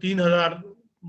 3000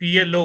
PLO,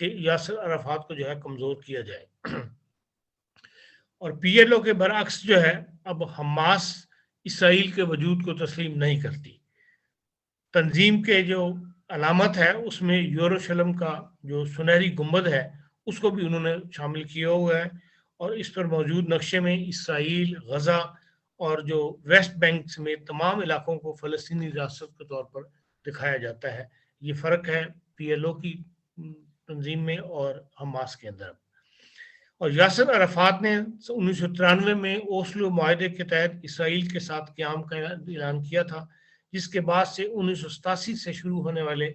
کہ یاسر عرفات کو جو ہے کمزور کیا جائے۔ اور پی ایل او کے برعکس جو ہے اب حماس اسرائیل کے وجود کو تسلیم نہیں کرتی۔ تنظیم کے جو علامت ہے اس میں یروشلم کا جو سنہری گنبد ہے اس کو بھی انہوں نے شامل کیا ہوا ہے، اور اس پر موجود نقشے میں اسرائیل، غزہ اور جو ویسٹ بینک سمیت تمام علاقوں کو فلسطینی ریاست کے طور پر دکھایا جاتا ہے۔ یہ فرق ہے پی ایل او کی تنظیم میں اور حماس کے اندر۔ اور یاسر عرفات نے 1993 میں اوسلو معاہدے کے تحت اسرائیل کے ساتھ قیام کا اعلان کیا تھا، جس کے بعد سے 1987 سے شروع ہونے والے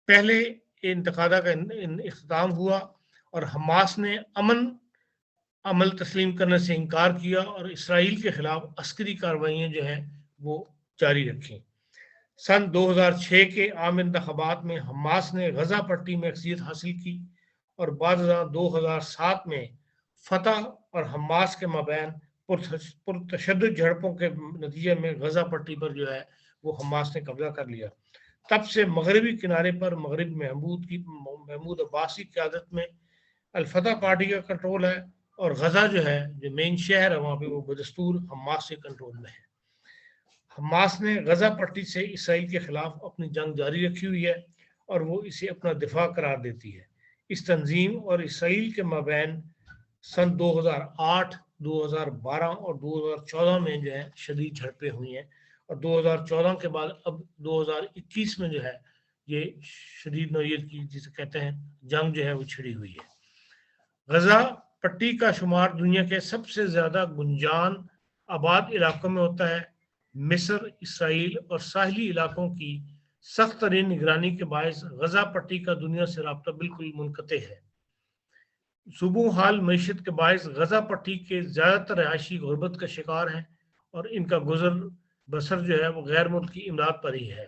پہلے انتفاضہ کا اختتام ہوا، اور حماس نے امن عمل تسلیم کرنے سے انکار کیا اور اسرائیل کے خلاف عسکری کارروائیاں جو ہیں وہ جاری رکھیں۔ سن 2006 کے عام انتخابات میں حماس نے غزہ پٹی میں اکثریت حاصل کی، اور بعد 2007 میں فتح اور حماس کے مابین پرتشدد جھڑپوں کے نتیجے میں غزہ پٹی پر جو ہے وہ حماس نے قبضہ کر لیا۔ تب سے مغربی کنارے پر مغرب محمود عباس کی قیادت میں الفتح پارٹی کا کنٹرول ہے، اور غزہ جو ہے جو مین شہر ہے وہاں پہ وہ بدستور حماس کے کنٹرول میں ہے۔ حماس نے غزہ پٹی سے اسرائیل کے خلاف اپنی جنگ جاری رکھی ہوئی ہے، اور وہ اسے اپنا دفاع قرار دیتی ہے۔ اس تنظیم اور اسرائیل کے مابین سن 2008، 2012 اور 2014 میں جو ہے شدید جھڑپیں ہوئی ہیں، اور 2014 کے بعد اب 2021 میں جو ہے یہ شدید نوعیت کی جسے کہتے ہیں جنگ جو ہے وہ چھڑی ہوئی ہے۔ غزہ پٹی کا شمار دنیا کے سب سے زیادہ گنجان آباد علاقوں میں ہوتا ہے۔ مصر، اسرائیل اور ساحلی علاقوں کی سخت ترین نگرانی کے باعث غزہ پٹی کا دنیا سے رابطہ بالکل منقطع ہے۔ صوبوں حال معیشت کے باعث غزہ پٹی کے زیادہ تر رہائشی غربت کا شکار ہیں، اور ان کا گزر بسر جو ہے وہ غیر ملکی امداد پر ہی ہے۔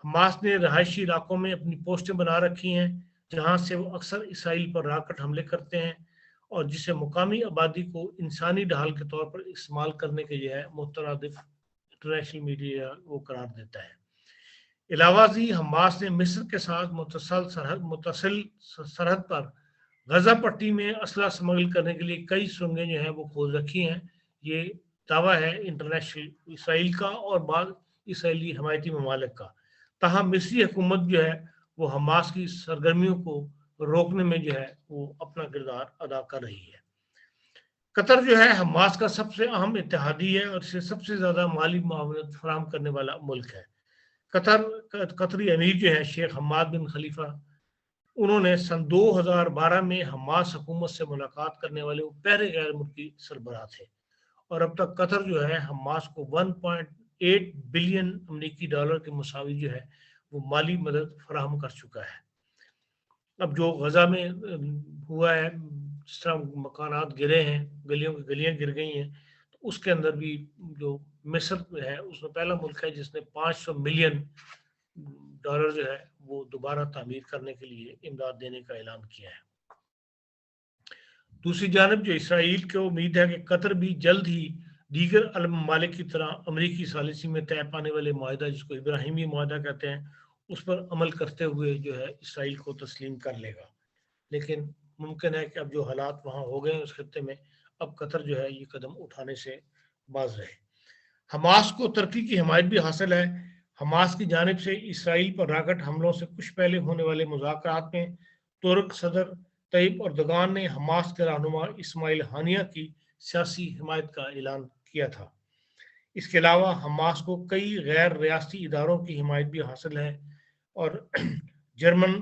حماس نے رہائشی علاقوں میں اپنی پوسٹیں بنا رکھی ہیں، جہاں سے وہ اکثر اسرائیل پر راکٹ حملے کرتے ہیں، اور جسے مقامی آبادی کو انسانی ڈھال کے طور پر استعمال کرنے کے جو ہے مترادف انٹرنیشنل میڈیا وہ قرار دیتا ہے۔ علاوہ ازیں حماس نے مصر کے ساتھ متصل سرحد پر غزہ پٹی میں اسلحہ سمگل کرنے کے لیے کئی سرنگیں جو ہیں وہ کھول رکھی ہیں۔ یہ دعویٰ ہے انٹرنیشنل اسرائیل کا اور بعض اسرائیلی حمایتی ممالک کا۔ تاہم مصری حکومت جو ہے وہ حماس کی سرگرمیوں کو روکنے میں جو ہے وہ اپنا کردار ادا کر رہی ہے۔ قطر جو ہے حماس کا سب سے اہم اتحادی ہے اور اسے سب سے زیادہ مالی معاونت فراہم کرنے والا ملک ہے۔ قطری امیر جو ہے شیخ حماد بن خلیفہ، انہوں نے سن 2012 میں حماس حکومت سے ملاقات کرنے والے وہ پہلے غیر ملکی سربراہ تھے، اور اب تک قطر جو ہے حماس کو 1.8 بلین امریکی ڈالر کے مساوی جو ہے وہ مالی مدد فراہم کر چکا ہے۔ اب جو غزہ میں ہوا ہے، جس طرح مکانات گرے ہیں، گلیاں گر گئی ہیں، تو اس کے اندر بھی جو مصر ہے اس میں پہلا ملک ہے جس نے 500 ملین ڈالر جو ہے وہ دوبارہ تعمیر کرنے کے لیے امداد دینے کا اعلان کیا ہے۔ دوسری جانب جو اسرائیل کو امید ہے کہ قطر بھی جلد ہی دیگر عرب ممالک کی طرح امریکی ثالثی میں طے پانے والے معاہدہ جس کو ابراہیمی معاہدہ کہتے ہیں اس پر عمل کرتے ہوئے جو ہے اسرائیل کو تسلیم کر لے گا، لیکن ممکن ہے کہ اب جو حالات وہاں ہو گئے ہیں اس خطے میں، اب قطر جو ہے یہ قدم اٹھانے سے باز رہے۔ حماس کو ترکی کی حمایت بھی حاصل ہے۔ حماس کی جانب سے اسرائیل پر راکٹ حملوں سے کچھ پہلے ہونے والے مذاکرات میں ترک صدر طیب اردگان نے حماس کے رہنما اسماعیل ہانیہ کی سیاسی حمایت کا اعلان کیا تھا۔ اس کے علاوہ حماس کو کئی غیر ریاستی اداروں کی حمایت بھی حاصل ہے، اور جرمن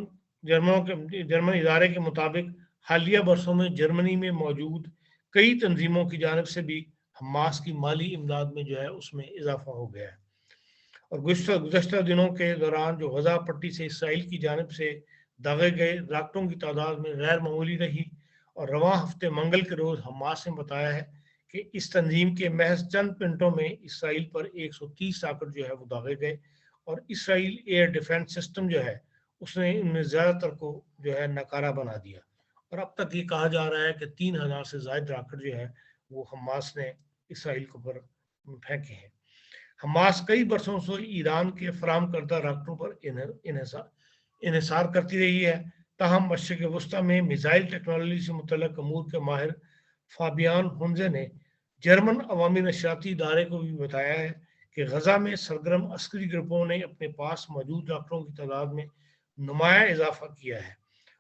ادارے کے مطابق حالیہ برسوں میں جرمنی میں موجود کئی تنظیموں کی جانب سے بھی حماس کی مالی امداد میں جو ہے اس میں اضافہ ہو گیا ہے۔ اور گزشتہ دنوں کے دوران جو غزہ پٹی سے اسرائیل کی جانب سے داغے گئے راکٹوں کی تعداد میں غیر معمولی رہی، اور رواں ہفتے منگل کے روز حماس نے بتایا ہے کہ اس تنظیم کے محض چند منٹوں میں اسرائیل پر 130 راکٹ جو ہے وہ داغے گئے، اور اسرائیل ایئر ڈیفنس سسٹم جو ہے اس نے ان میں زیادہ تر کو جو ہے ناکارہ بنا دیا، اور اب تک یہ کہا جا رہا ہے کہ 3000 سے زائد راکٹ جو ہے وہ حماس نے اسرائیل کو پر پھینکے ہیں۔ حماس کئی برسوں سے ایران کے فراہم کردہ راکٹوں پر انحصار کرتی رہی ہے، تاہم مشرق وسطی میں میزائل ٹیکنالوجی سے متعلق امور کے ماہر فابیان ہنزے نے جرمن عوامی نشریاتی ادارے کو بھی بتایا ہے کہ غزہ میں سرگرم عسکری گروپوں نے اپنے پاس موجود ڈاکٹروں کی تعداد میں نمایاں اضافہ کیا ہے،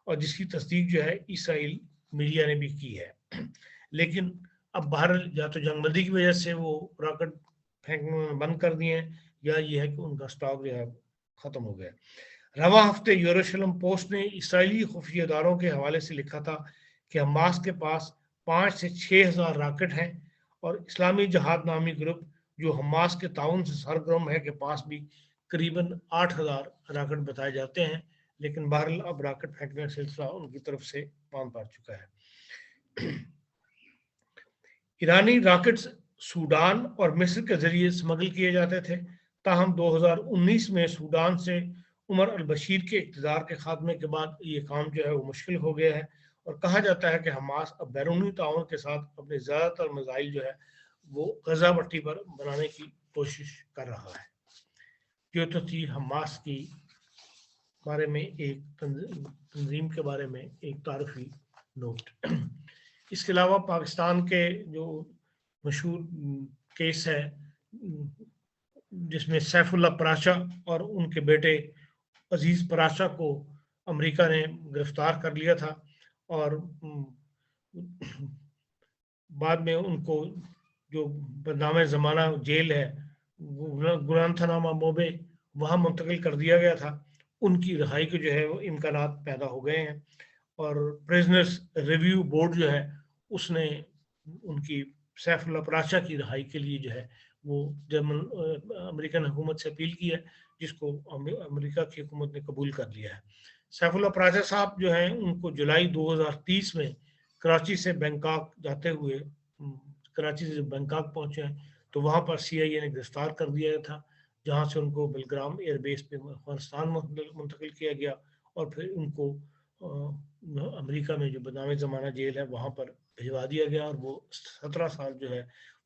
اور جس کی تصدیق جو ہے اسرائیل میڈیا نے بھی کی ہے۔ لیکن اب بہرحال یا تو جنگ بندی کی وجہ سے وہ راکٹ پھینکنا بند کر دیے ہیں، یا یہ ہے کہ ان کا سٹاک جو ہے ختم ہو گیا۔ رواں ہفتے یروشلم پوسٹ نے اسرائیلی خفیہ اداروں کے حوالے سے لکھا تھا کہ حماس کے پاس 5 سے 6 ہزار راکٹ ہیں، اور اسلامی جہاد نامی گروپ جو حماس کے تعاون سے سرگرم ہے کے پاس بھی قریباً 8,000 راکٹ بتائے جاتے ہیں، لیکن بہرحال اب راکٹ پھینکنے کا سلسلہ ان کی طرف سے باند پڑ چکا ہے۔ ایرانی راکٹس سوڈان اور مصر کے ذریعے سمگل کیے جاتے تھے، تاہم 2019 میں سوڈان سے عمر البشیر کے اقتدار کے خاتمے کے بعد یہ کام جو ہے وہ مشکل ہو گیا ہے، اور کہا جاتا ہے کہ حماس اب بیرونی تعاون کے ساتھ اپنے زیادہ تر میزائل جو ہے وہ غزہ پٹی پر بنانے کی کوشش کر رہا ہے۔ یہ تو تھی حماس کی بارے میں ایک تنظیم کے بارے میں ایک تعارفی نوٹ۔ اس کے علاوہ پاکستان کے جو مشہور کیس ہے جس میں سیف اللہ پراشا اور ان کے بیٹے عزیز پراشا کو امریکہ نے گرفتار کر لیا تھا، اور بعد میں ان کو جو بدنام زمانہ جیل ہے گوانتانامو موبے وہاں منتقل کر دیا گیا تھا۔ ان کی رہائی کے جو ہے وہ امکانات پیدا ہو گئے ہیں، اور پریزنرز ریویو بورڈ جو ہے اس نے ان کی سیف اللہ پراشا کی رہائی کے لیے جو ہے وہ امریکن حکومت سے اپیل کی ہے، جس کو امریکہ کی حکومت نے قبول کر لیا ہے۔ سیف اللہ پراشا صاحب جو ہیں ان کو جولائی 2030 میں کراچی سے بینکاک جاتے ہوئے کراچی سے بینکاک پہنچے ہیں تو وہاں پر CIA نے گرفتار کر دیا تھا، جہاں سے ان کو بلگرام ایئر بیس پہ افغانستان منتقل کیا گیا، اور پھر ان کو امریکہ میں جو بدنام زمانہ جیل ہے وہاں پر بھجوا دیا گیا، اور وہ 17 سال جو ہے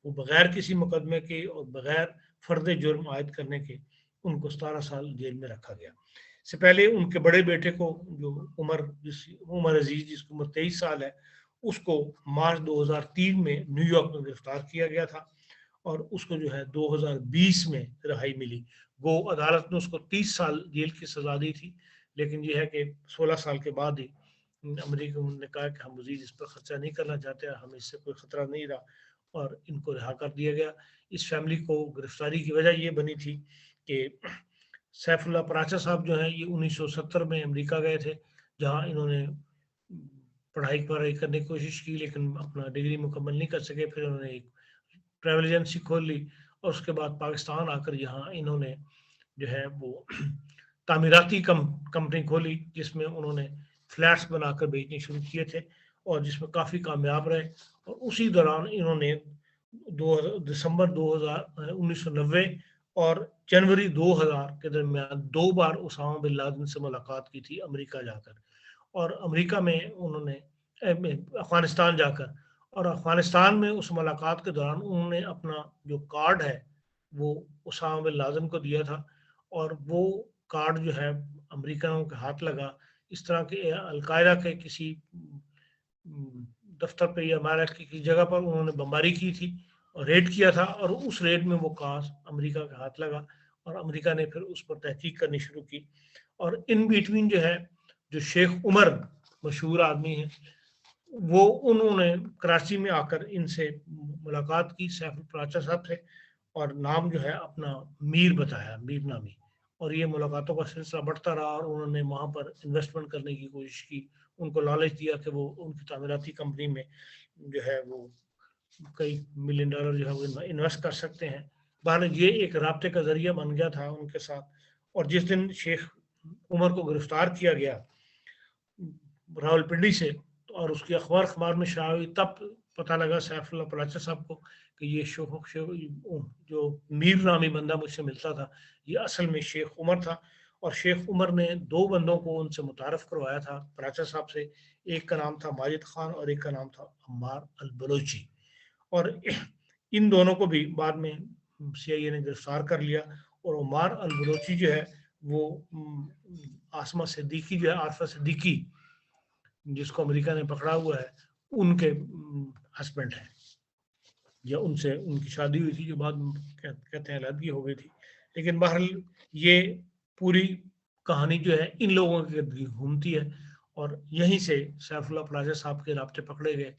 وہ بغیر کسی مقدمے کے اور بغیر فرد جرم عائد کرنے کے ان کو 17 سال جیل میں رکھا گیا۔ سے پہلے ان کے بڑے بیٹے کو جو عمر عزیز جس کی عمر 23 سال ہے، اس کو مارچ 2003 میں نیو یارک میں گرفتار کیا گیا تھا، اور اس کو جو ہے 2020 میں رہائی ملی۔ وہ عدالت نے اس کو 30 سال جیل کی سزا دی تھی، لیکن یہ ہے کہ 16 سال کے بعد ہی امریکہ نے کہا کہ ہم مزید اس پر خرچہ نہیں کرنا چاہتے، ہمیں اس سے کوئی خطرہ نہیں رہا، اور ان کو رہا کر دیا گیا۔ اس فیملی کو گرفتاری کی وجہ یہ بنی تھی کہ سیف اللہ پراشا صاحب جو ہیں یہ 1970 میں امریکہ گئے تھے، جہاں انہوں نے پڑھائی کرنے کی کوشش کی، لیکن اپنا ڈگری مکمل نہیں کر سکے۔ پھر انہوں نے ایک ٹریول ایجنسی کھول لی، اور اس کے بعد پاکستان آ کر یہاں انہوں نے جو ہے وہ تعمیراتی کمپنی کھولی، جس میں انہوں نے فلیٹس بنا کر بیچنے شروع کیے تھے، اور جس میں کافی کامیاب رہے۔ اور اسی دوران انہوں نے دسمبر 1990 اور جنوری 2000 کے درمیان 2 بار اسامہ بن لادن سے ملاقات کی تھی امریکہ جا کر، اور امریکہ میں انہوں نے افغانستان جا کر، اور افغانستان میں اس ملاقات کے دوران انہوں نے اپنا جو کارڈ ہے وہ اسامہ بن لادن کو دیا تھا، اور وہ کارڈ جو ہے امریکنوں کے ہاتھ لگا۔ اس طرح کے القاعدہ کے کسی دفتر پہ یا امارات کی کسی جگہ پر انہوں نے بمباری کی تھی اور ریڈ کیا تھا، اور اس ریڈ میں وہ کارڈ امریکہ کے ہاتھ لگا، اور امریکہ نے پھر اس پر تحقیق کرنی شروع کی۔ اور ان بیٹوین جو ہے جو شیخ عمر مشہور آدمی ہیں، وہ انہوں نے کراچی میں آ کر ان سے ملاقات کی سیف پراشا صاحب سے، اور نام جو ہے اپنا میر بتایا، میر نامی، اور یہ ملاقاتوں کا سلسلہ بڑھتا رہا، اور انہوں نے وہاں پر انویسٹمنٹ کرنے کی کوشش کی، ان کو لالچ دیا کہ وہ ان کی تعمیراتی کمپنی میں جو ہے وہ کئی $1 ملین جو ہے وہ انویسٹ کر سکتے ہیں۔ بہرحال یہ ایک رابطے کا ذریعہ بن گیا تھا ان کے ساتھ۔ اور جس دن شیخ عمر کو گرفتار کیا گیا راولپنڈی سے، اور اس کی اخبار میں شائع ہوئی، تب پتہ لگا سیف اللہ پراشا صاحب کو کہ یہ جو میر نامی بندہ مجھ سے ملتا تھا یہ اصل میں شیخ عمر تھا، اور شیخ عمر نے 2 بندوں کو ان سے متعارف کروایا تھا پراشا صاحب سے، ایک کا نام تھا ماجد خان اور ایک کا نام تھا عمار البلوچی، اور ان دونوں کو بھی بعد میں CIA نے گرفتار کر لیا۔ اور عمار البلوچی جو ہے وہ عاصمہ صدیقی جو ہے، عارفہ صدیقی جس کو امریکہ نے پکڑا ہوا ہے ان کے ہسبینڈ ہیں، یا ان سے ان کی شادی ہوئی تھی جو بعد میں کہتے ہیں علیحدگی ہو گئی تھی. لیکن بہرحال یہ پوری کہانی جو ہے ان لوگوں کے گرد گھومتی ہے، اور یہیں سے سیف اللہ پلازا صاحب کے رابطے پکڑے گئے،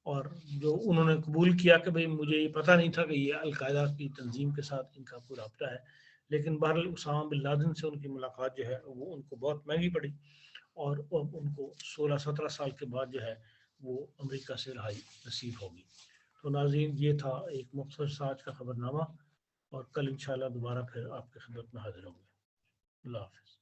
اور جو انہوں نے قبول کیا کہ بھئی مجھے یہ پتہ نہیں تھا کہ یہ القاعدہ کی تنظیم کے ساتھ ان کا کوئی رابطہ ہے. لیکن بہرحال اسامہ بن لادن سے ان کی ملاقات جو ہے وہ ان کو بہت مہنگی پڑی، اور اب ان کو 16-17 سال کے بعد جو ہے وہ امریکہ سے رہائی نصیب ہوگی. تو ناظرین، یہ تھا ایک مختصر سا آج کا خبر نامہ، اور کل انشاءاللہ دوبارہ پھر آپ کی خدمت میں حاضر ہوں گے. اللہ حافظ.